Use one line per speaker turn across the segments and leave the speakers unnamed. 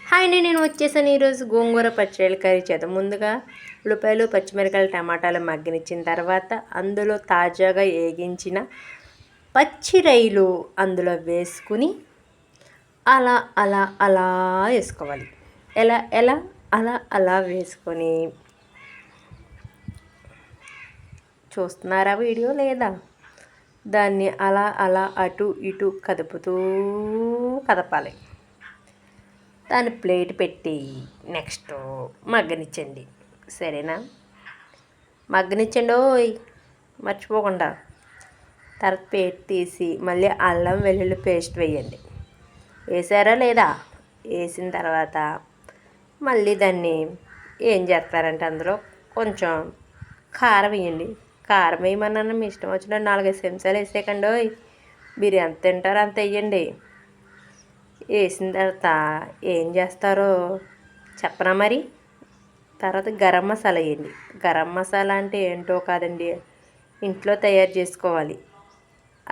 Hi అండి, నేను వచ్చేసాను. ఈరోజు గోంగూర పచ్చడి కర్రీ చేద్దాం. ముందుగా ఉల్లిపాయలు, పచ్చిమిరకాయలు, టమాటాలు మగ్గనిచ్చిన తర్వాత అందులో తాజాగా వేగించిన పచ్చి రొయ్యలు అందులో వేసుకుని అలా అలా అలా వేసుకోవాలి. ఎలా ఎలా అలా అలా వేసుకొని చూస్తున్నారా వీడియో లేదా? దాన్ని అలా అలా అటు ఇటు కదపాలి. దాన్ని ప్లేట్ పెట్టి నెక్స్ట్ మగ్గనిచ్చండి. సరేనా? మగ్గనిచ్చండి ఓయ్, మర్చిపోకుండా. తర్వాత ప్లేట్ తీసి మళ్ళీ అల్లం వెల్లుల్లి పేస్ట్ వేయండి. వేసారా లేదా? వేసిన తర్వాత మళ్ళీ దాన్ని ఏం చేస్తారంటే అందులో కొంచెం కారం వేయండి. కారం వేయమన్నా మీ ఇష్టం వచ్చిన 4-5 చెంచాలు వేసేయకండి. మీరు ఎంత తింటారో అంత వేయండి. వేసిన తర్వాత ఏం చేస్తారో చెప్పనా మరి? తర్వాత గరం మసాలా వేయండి. గరం మసాలా అంటే ఏంటో కాదండి, ఇంట్లో తయారు చేసుకోవాలి.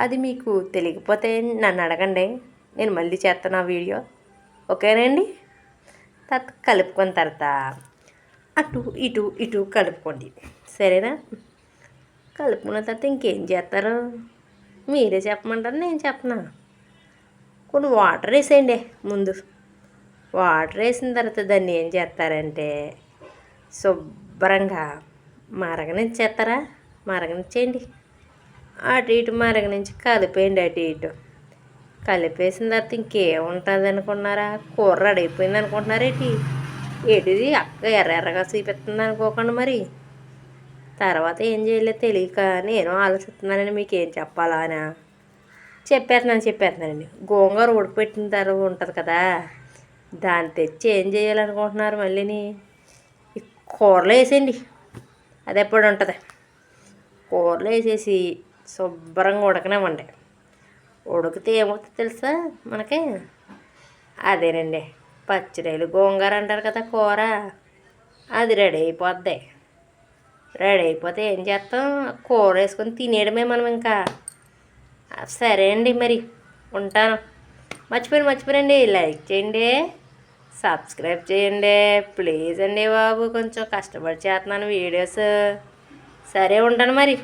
అది మీకు తెలియకపోతే నన్ను అడగండి, నేను మళ్ళీ చేస్తాను ఆ వీడియో. ఓకేనండి? తర్వాత కలుపుకున్న తర్వాత అటు ఇటు ఇటు కలుపుకోండి. సరేనా? కలుపుకున్న తర్వాత ఇంకేం చేస్తారు మీరే చెప్పమంటారు, నేను చెప్పనా? కొన్ని వాటర్ వేసేయండి. ముందు వాటర్ వేసిన తర్వాత దాన్ని ఏం చేస్తారంటే శుభ్రంగా మరగనిచ్చేస్తారా, మరగనిచ్చేయండి. అటు ఇటు మరగనించి కలిపేయండి. అటు ఇటు కలిపేసిన తర్వాత ఇంకేముంటుంది అనుకున్నారా? కూర రెడీ అయిపోయింది అనుకుంటున్నారా? ఏటిది అక్క ఎర్రగా చూపిస్తుంది అనుకోకండి మరి. తర్వాత ఏం చేయలేదు తెలియక నేను ఆలోచిస్తున్నానండి మీకు ఏం చెప్పాలా అని. చెప్పేస్తున్నానండి. గోంగూర ఉడకపెట్టిన తర్వాత ఉంటుంది కదా, దాన్ని తెచ్చి ఏం చేయాలనుకుంటున్నారు మళ్ళీని? ఈ కూరలో వేసేయండి. అది ఎప్పుడు ఉంటుంది. కూరలో వేసేసి శుభ్రంగా ఉడకనివ్వండి. ఉడికితే ఏమవుతుంది తెలుసా మనకి? అదేనండి, పచ్చిరొయ్యలు గోంగూర అంటారు కదా కూర, అది రెడీ అయిపోద్ది. రెడీ అయిపోతే ఏం చేస్తాం? కూర వేసుకొని తినేయడమే మనం ఇంకా. సరే అండి, మరి ఉంటాను. మర్చిపోయారండి, లైక్ చేయండి, సబ్స్క్రైబ్ చేయండి ప్లీజ్ అండి బాబు. కొంచెం కష్టపడి చేస్తున్నాను వీడియోస్. సరే ఉంటాను మరి.